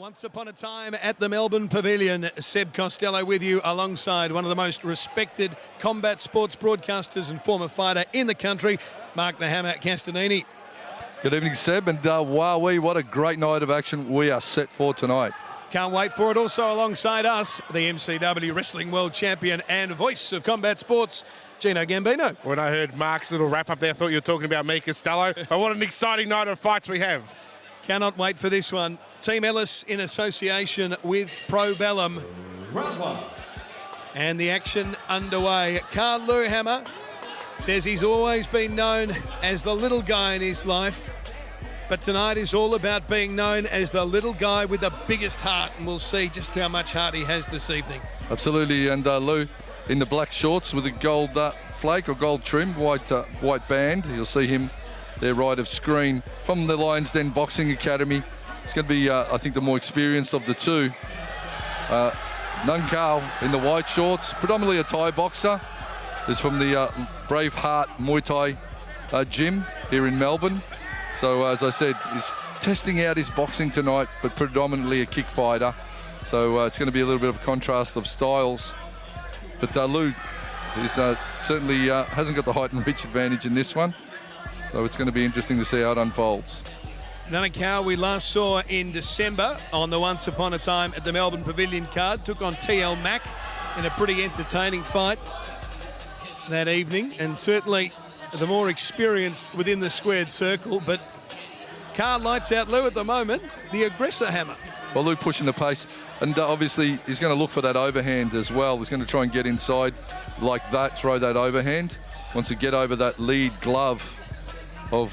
Once upon a time at the Melbourne Pavilion, Seb Costello with you alongside one of the most respected combat sports broadcasters and former fighter in the country, Mark the Hammer Castanini. Good evening, Seb, and wowee, what a great night of action we are set for tonight. Can't wait for it. Also alongside us, the MCW Wrestling World Champion and voice of combat sports, Gino Gambino. When I heard Mark's little wrap-up there, I thought you were talking about me, Costello. But what an exciting night of fights we have. Cannot wait for this one. Team Ellis in association with Pavilion. Round one. And the action underway. Carl Luhammer says he's always been known as the little guy in his life, but tonight is all about being known as the little guy with the biggest heart, and we'll see just how much heart he has this evening. Absolutely, and Lou in the black shorts with a gold flake or gold trim, white band. You'll see him there right of screen from the Lions Den Boxing Academy. It's going to be, I think, the more experienced of the two. Nunakaew in the white shorts, predominantly a Thai boxer. Is from the Braveheart Muay Thai gym here in Melbourne. So, as I said, he's testing out his boxing tonight, but predominantly a kick fighter. So it's going to be a little bit of a contrast of styles. But Lou is certainly hasn't got the height and reach advantage in this one. So it's going to be interesting to see how it unfolds. Nunakaew we last saw in December on the Once Upon a Time at the Melbourne Pavilion card. Took on TL Mack in a pretty entertaining fight that evening, and certainly the more experienced within the squared circle. But Carl lights out Lou at the moment, the aggressor Hammer. Well, Lou pushing the pace, and obviously he's going to look for that overhand as well. He's going to try and get inside like that, throw that overhand. Wants to get over that lead glove of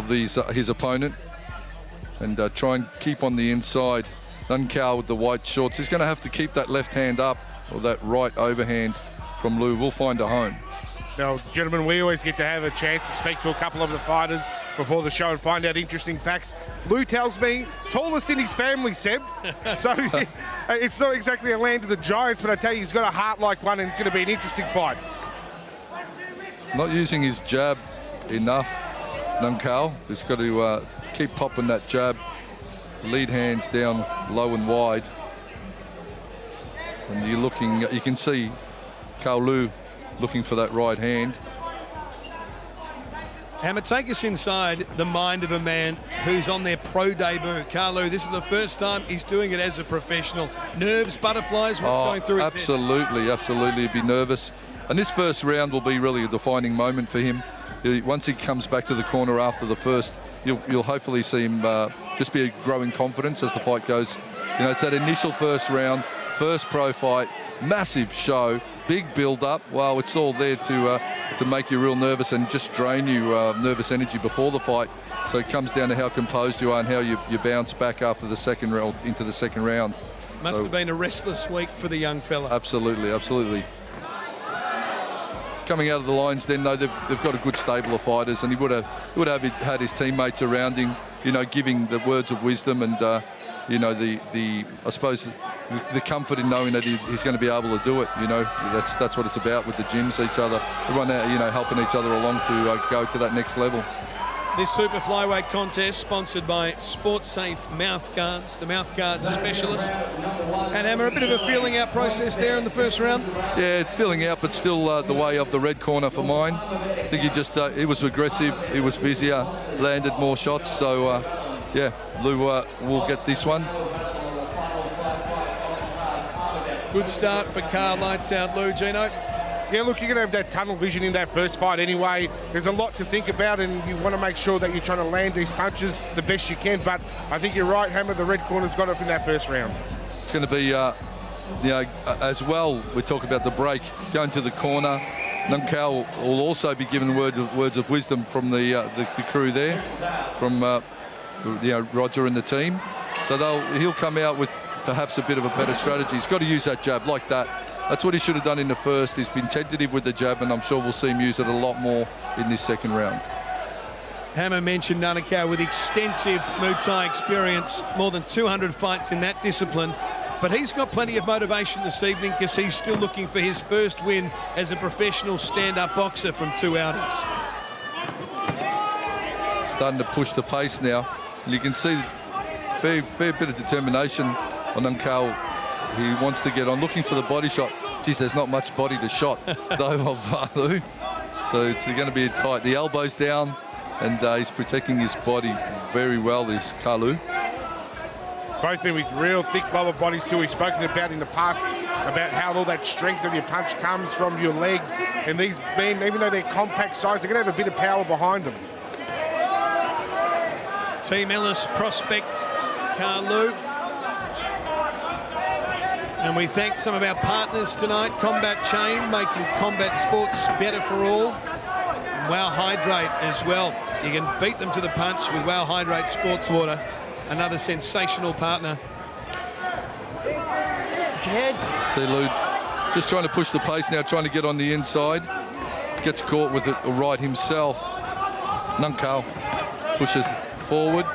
his opponent, and try and keep on the inside. Nunakaew with the white shorts. He's going to have to keep that left hand up, or that right overhand from Lou. We'll find a home. Now, gentlemen, we always get to have a chance to speak to a couple of the fighters before the show and find out interesting facts. Lou tells me tallest in his family, Seb. So it's not exactly a land of the giants, but I tell you, he's got a heart like one, and it's going to be an interesting fight. Not using his jab enough, Nunakaew. He's got to keep popping that jab. Lead hands down low and wide. And you're looking, you can see Carl Lou looking for that right hand. Hammer, take us inside the mind of a man who's on their pro debut. Carl Lou, this is the first time he's doing it as a professional. Nerves, butterflies, what's going through his head? Absolutely, he'd be nervous. And this first round will be really a defining moment for him. Once he comes back to the corner after the first, you'll hopefully see him just be a growing confidence as the fight goes. You know, it's that initial first round, first pro fight, massive show, big build-up. Well, it's all there to make you real nervous and just drain you nervous energy before the fight. So it comes down to how composed you are and how you bounce back after the second round, into the second round. Must have been a restless week for the young fella. Absolutely, absolutely. Coming out of the Lions Den, though, they've got a good stable of fighters, and he would have had his teammates around him, you know, giving the words of wisdom and you know, I suppose the comfort in knowing that he's going to be able to do it. You know, that's what it's about with the gyms, everyone, you know, helping each other along to go to that next level. This super flyweight contest sponsored by SportSafe mouth guards, the mouth guard specialist. And Hammer, a bit of a feeling out process there in the first round. Yeah, feeling out, but still the way of the red corner for mine. I think he was aggressive, he was busier, landed more shots. So yeah, Lou will get this one. Good start for Carl, lights out Lou. Gino? Yeah, look, you're going to have that tunnel vision in that first fight anyway. There's a lot to think about, and you want to make sure that you're trying to land these punches the best you can. But I think you're right, Hammer, the red corner's got it in that first round. It's going to be, you know, as well, we talk about the break, going to the corner. Nunakaew will also be given words of wisdom from the crew there, from you know, Roger and the team. So he'll come out with perhaps a bit of a better strategy. He's got to use that jab like that. That's what he should have done in the first. He's been tentative with the jab, and I'm sure we'll see him use it a lot more in this second round. Hammer mentioned Nunakaew with extensive Muay Thai experience, more than 200 fights in that discipline. But he's got plenty of motivation this evening because he's still looking for his first win as a professional stand-up boxer from 2 outings. Starting to push the pace now. And you can see fair bit of determination on Nunakaew. He wants to get on, looking for the body shot. Geez, there's not much body to shot, though, of Lou. So it's going to be tight. The elbow's down, and he's protecting his body very well, is Kalu. Both men with real thick lower bodies too. We've spoken about in the past about how all that strength of your punch comes from your legs. And these men, even though they're compact size, they're going to have a bit of power behind them. Team Ellis prospect Kalu. And we thank some of our partners tonight, Combat Chain, making combat sports better for all. Wow Hydrate as well. You can beat them to the punch with Wow Hydrate Sports Water, another sensational partner. See Lou just trying to push the pace now, trying to get on the inside. Gets caught with it right himself. Nunakaew pushes forward.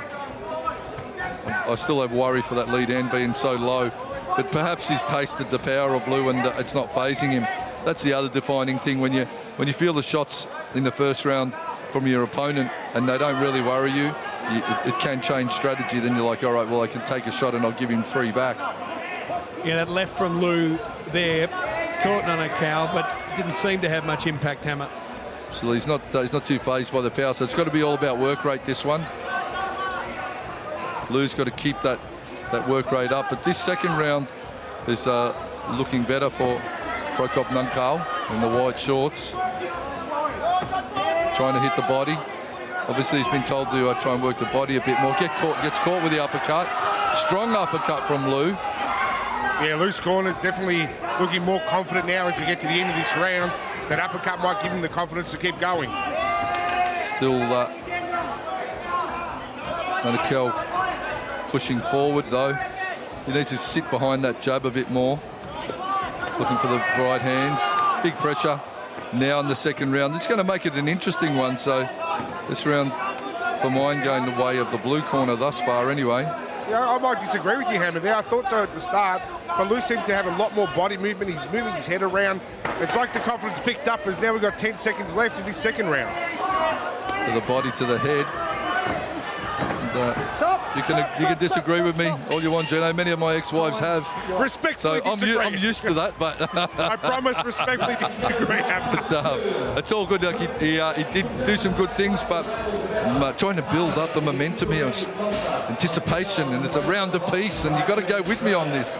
I still have worry for that lead hand being so low, but perhaps he's tasted the power of Lou and it's not phasing him. That's the other defining thing, when you feel the shots in the first round from your opponent and they don't really worry you, it can change strategy. Then you're like, all right, well, I can take a shot and I'll give him 3 back. Yeah, that left from Lou there caught Nunakaew, but didn't seem to have much impact, Hammer. So he's not too phased by the power, so it's got to be all about work rate, this one. Lou's got to keep that work rate up, but this second round is looking better for Prakob Nunakaew in the white shorts. Trying to hit the body. Obviously, he's been told to try and work the body a bit more. Gets caught with the uppercut. Strong uppercut from Lou. Yeah, Lou's corner is definitely looking more confident now as we get to the end of this round. That uppercut might give him the confidence to keep going. Still Nunakaew pushing forward, though. He needs to sit behind that jab a bit more. Looking for the right hands. Big pressure now in the second round. This is going to make it an interesting one. So this round, for mine, going the way of the blue corner thus far anyway. Yeah, I might disagree with you, Hammer, there. I thought so at the start, but Lou seemed to have a lot more body movement. He's moving his head around. It's like the confidence picked up, as now we've got 10 seconds left in this second round. To the body, to the head. And, you can disagree with me all you want, Gino. Many of my ex-wives have. Respectfully disagree. I'm used to that, but I promise respectfully disagree. It's all good. Like he did do some good things, but trying to build up the momentum here, anticipation, and it's a round apiece, and you've got to go with me on this.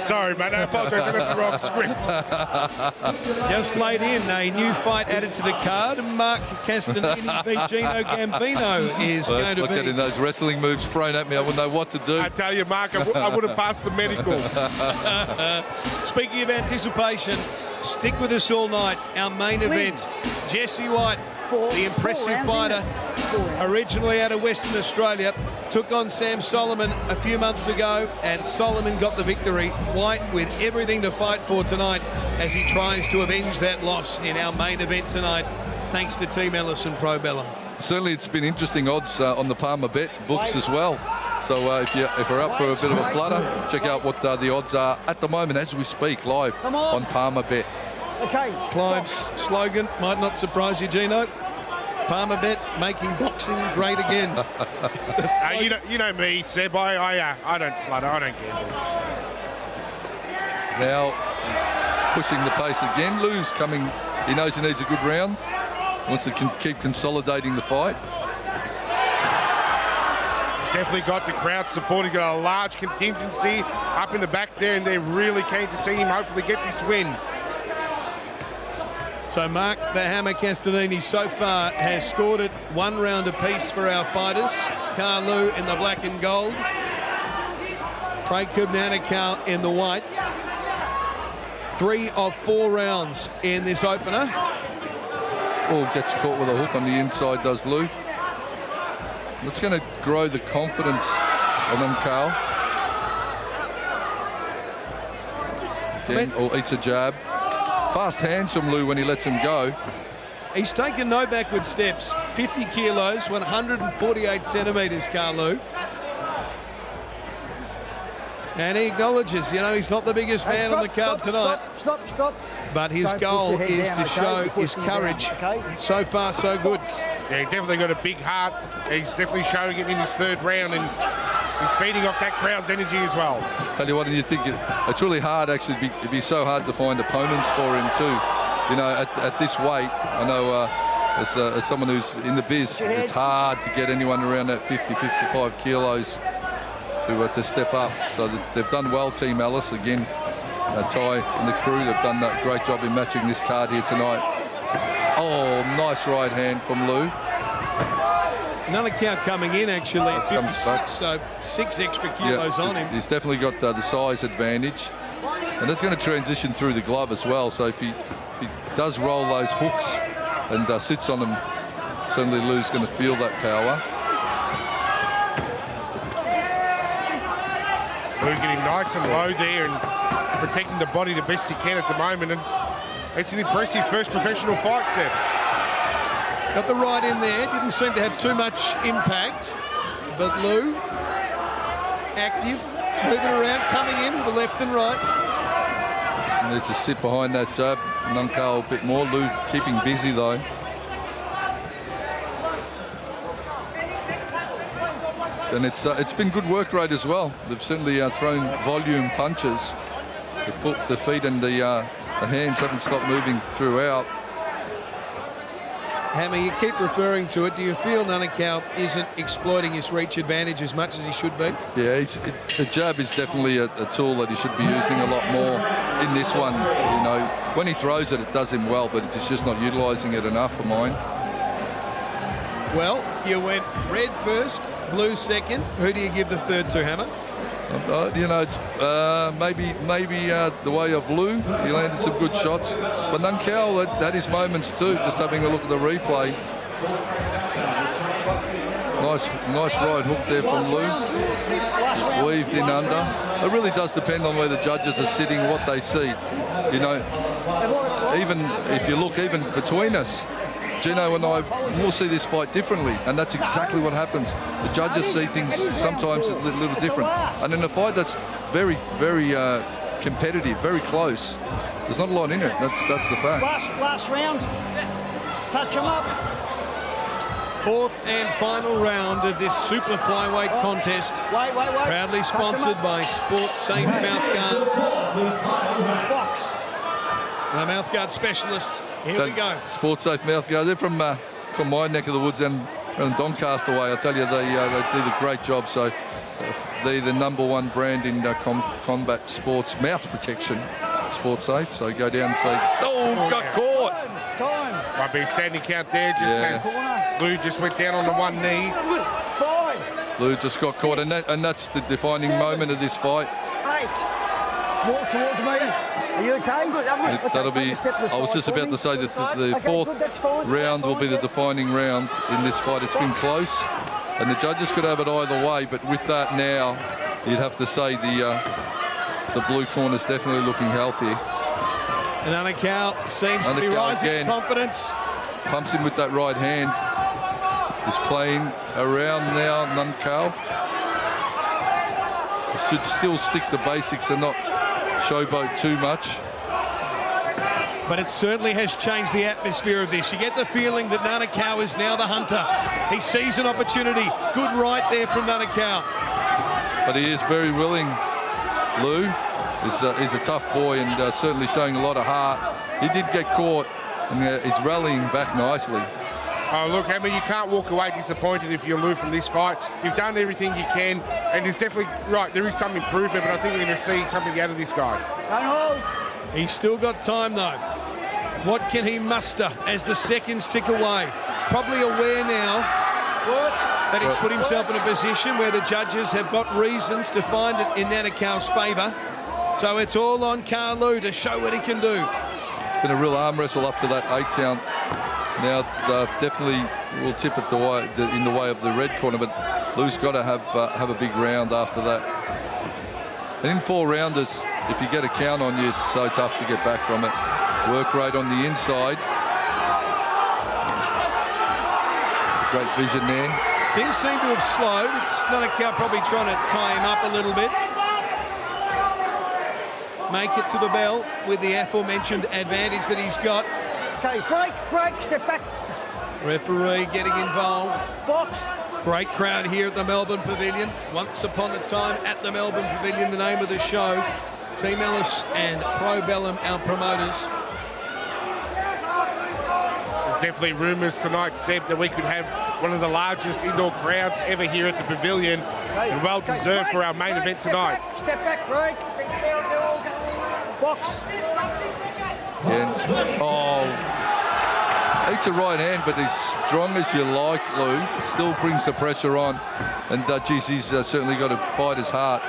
Sorry, mate. I apologise. I got the wrong script. Just laid in a new fight added to the card. Mark Castellini v Gino Gambino is going to be. Getting those wrestling moves thrown at me, I wouldn't know what to do. I tell you, Mark, I would have passed the medical. Speaking of anticipation, stick with us all night. Our main event, Jesse White, the impressive fighter, originally out of Western Australia, took on Sam Solomon a few months ago, and Solomon got the victory. White with everything to fight for tonight as he tries to avenge that loss in our main event tonight, thanks to Team Ellis and Pro Bellum. Certainly, it's been interesting odds on the Palmer Bet books as well. So if you're up for a bit of a flutter, check out what the odds are at the moment as we speak, live on Palmer Bet. Okay. Clive's slogan might not surprise you, Gino. Palmer Bet, making boxing great again. You know me, Seb. I don't flutter. I don't gamble. Now pushing the pace again. Lou's coming. He knows he needs a good round. Wants to keep consolidating the fight. He's definitely got the crowd support. He's got a large contingency up in the back there, and they're really keen to see him hopefully get this win. So Mark the Hammer Castellini so far has scored it 1 round apiece for our fighters. Kalu in the black and gold. Prakob Nunakaew in the white. 3 of 4 rounds in this opener. Gets caught with a hook on the inside, does Lou. That's going to grow the confidence of Nunakaew. Again, eats a jab. Fast hands from Lou when he lets him go. He's taken no backward steps. 50 kilos, 148 centimetres, Kalu. And he acknowledges, he's not the biggest man on the card tonight. Stop. But his goal is to show his courage. So far, so good. Yeah, he definitely got a big heart. He's definitely showing it in his third round, and He's feeding off that crowd's energy as well. Tell you what, and you think it's really hard, actually. It'd be so hard to find opponents for him too. You know, at this weight, I know as someone who's in the biz, it's hard to get anyone around that 50, 55 kilos to step up. So they've done well, Team Alice. Again, Ty and the crew, they've done a great job in matching this card here tonight. Oh, nice right hand from Lou. Nunakaew coming in actually at 56, so 6 extra kilos on him. He's definitely got the size advantage. And that's going to transition through the glove as well. So if he does roll those hooks and sits on them, certainly Lou's going to feel that power. Lou getting nice and low there and protecting the body the best he can at the moment. And it's an impressive first professional fight, Seb. Got the right in there, didn't seem to have too much impact, but Lou, active, moving around, coming in with the left and right. Needs to sit behind that jab, Nunakaew a bit more. Lou keeping busy though. And it's been good work rate as well. They've certainly thrown volume punches. The foot, the feet and the hands haven't stopped moving throughout. Hammer, you keep referring to it. Do you feel Nunakaew isn't exploiting his reach advantage as much as he should be? Yeah, the jab is definitely a tool that he should be using a lot more in this one. You know, when he throws it, it does him well, but he's just not utilising it enough for mine. Well, you went red first, blue second. Who do you give the third to, Hammer? You know, it's maybe the way of Lou. He landed some good shots, but Nunakaew had his moments too. Just having a look at the replay. Nice right hook there from Lou. Weaved in under. It really does depend on where the judges are sitting, what they see. You know, even if you look even between us, Gino and I will see this fight differently, and that's exactly what happens. The judges see things sometimes a little different. And in a fight that's very, very competitive, very close, there's not a lot in it. That's the fact. Last round. Touch him up. Fourth and final round of this super flyweight contest. Wait. Proudly sponsored by Sports Safe Mouthguards. Box. The mouthguard specialists. Here we go. Sports Safe Mouthguard. They're from my neck of the woods and Doncaster way. I tell you, they do a great job. So they're the #1 brand in combat sports mouth protection. Sports Safe. So go down and say, got caught. Time. Might be a standing count there. Lou just went down on the one knee. 5. Lou just got caught, and that's the defining moment of this fight. 8. Walk towards me. Are you okay? That'll be. I was just about to say that the fourth round will be the defining round in this fight. It's been close, and the judges could have it either way. But with that now, you'd have to say the blue corner is definitely looking healthy. And Nunakaew seems to be rising in confidence. Pumps him with that right hand. He's playing around now, Nunakaew. He should still stick to basics and not showboat too much. But it certainly has changed the atmosphere of this. You get the feeling that Nunakaew is now the hunter. He sees an opportunity. Good right there from Nunakaew. But he is very willing. Lou is a tough boy and certainly showing a lot of heart. He did get caught and he's rallying back nicely. Oh, look, Hammer, you can't walk away disappointed if you're Lou from this fight. You've done everything you can, and there's definitely, right, there is some improvement, but I think we're going to see something out of this guy. He's still got time, though. What can he muster as the seconds tick away? Probably aware now that he's put himself in a position where the judges have got reasons to find it in Nunakaew's favour. So it's all on Carlu to show what he can do. It's been a real arm wrestle up to that 8 count. Now definitely will tip it in the way of the red corner, but Lou's got to have a big round after that. And in 4 rounders, if you get a count on you, it's so tough to get back from it. Work rate on the inside. Great vision there. Things seem to have slowed. It's Nunakaew probably trying to tie him up a little bit. Make it to the bell with the aforementioned advantage that he's got. Okay, break, step back. Referee getting involved. Box. Great crowd here at the Melbourne Pavilion. Once upon a time at the Melbourne Pavilion, the name of the show. Team Ellis and Probellum, our promoters. There's definitely rumours tonight, Seb, that we could have one of the largest indoor crowds ever here at the Pavilion, and well deserved for our main event tonight. Step back, break. Box. Eats a right hand, but he's strong as you like, Lou. Still brings the pressure on. And geez, he's certainly got to fight his heart.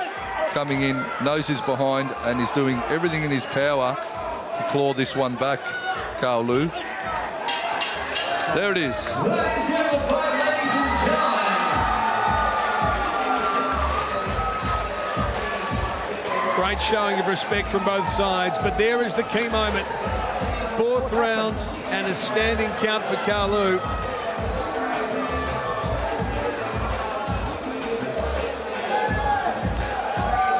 Coming in, knows he's behind, and he's doing everything in his power to claw this one back, Carl Lou. There it is. Great showing of respect from both sides, but there is the key moment. Fourth round and a standing count for Carlu.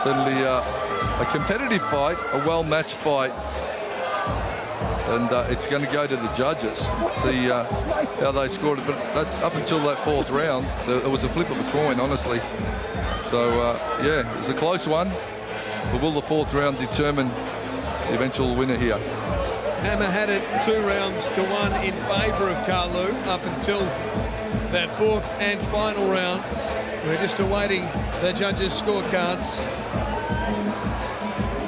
Certainly a competitive fight, a well-matched fight. And it's going to go to the judges. See how they scored it. But that's up until that fourth round, it was a flip of a coin, honestly. So, yeah, it was a close one. But will the fourth round determine the eventual winner here? Hammer had it 2-1 in favour of Carlu up until that fourth and final round. We're just awaiting the judges' scorecards.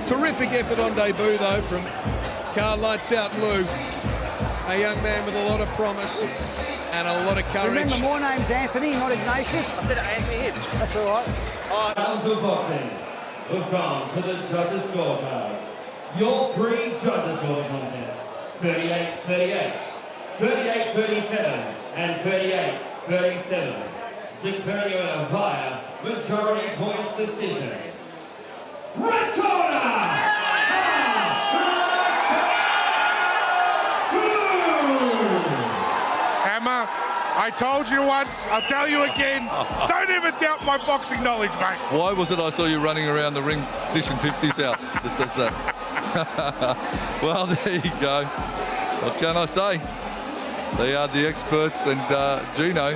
Terrific effort on debut, though, from Carl Lights Out Lou. A young man with a lot of promise and a lot of courage. Remember, my name's Anthony, not Ignatius. I said Anthony Hitch. That's all right. Rounds of boxing. We've come to the judges' scorecards. Your three judges score the contest: 38-38, 38-37, and 38-37. Declaring you a via majority points decision. Red corner! Hammer, I told you once, I'll tell you again, don't ever doubt my boxing knowledge, mate. Why was it I saw you running around the ring dishing 50s out? Just does that. Well, there you go. What can I say? They are the experts, and Gino